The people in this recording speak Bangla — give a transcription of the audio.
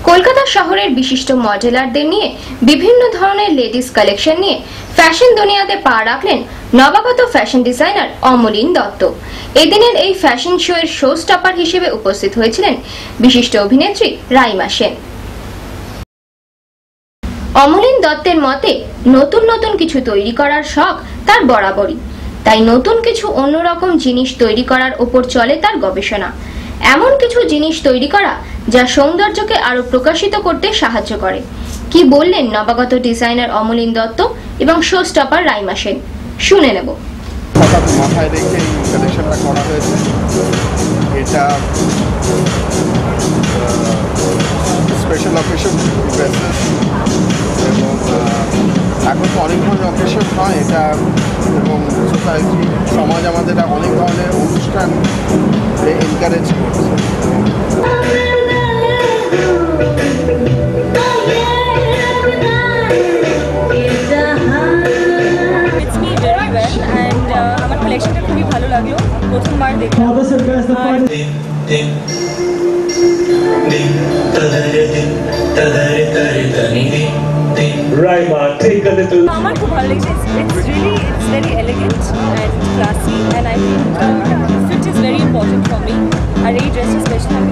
কলকাতা শহরের বিশিষ্ট মডেলারদের নিয়ে বিভিন্ন ধরনের লেডিস কালেকশন নিয়ে ফ্যাশন দুনিয়াতে পা রাখলেন নবাগত ফ্যাশন ডিজাইনার অমলিন দত্ত। এদিনের এই ফ্যাশন শো এর শো স্টপার হিসেবে উপস্থিত হয়েছিলেন বিশিষ্ট অভিনেত্রী রাইমা সেন। অমলিন দত্তের মতে নতুন নতুন কিছু তৈরি করার শখ তার বরাবরই, তাই নতুন কিছু অন্যরকম জিনিস তৈরি করার উপর চলে তার গবেষণা। এমন কিছু জিনিস তৈরি করা যা সৌন্দর্যকে আরো প্রকাশিত করতে সাহায্য করে। কি বললেন নবাগত ডিজাইনার অমলিন দত্ত এবং শো স্টপার রাইমা সেন, শুনে নেব। হঠাৎ মাথায় রেখে এই কালেকশনটা করা হয়েছে। এটা স্পেশাল অকেশন ড্রেসেস এবং এখন তো অনেক ধরনের অকেশন হয় এটা, এবং সোসাইটি সমাজ আমাদের অনেক ধরনের অনুষ্ঠান এনকারেজ করছে। আমার কালেকশনটা খুবই ভালো লাগলো, প্রথমবার দেখলাম। আমার খুব ভালো লেগেছে। It's very elegant and classy and I think fit is very important for me. আর এই ড্রেসটা স্পেশাল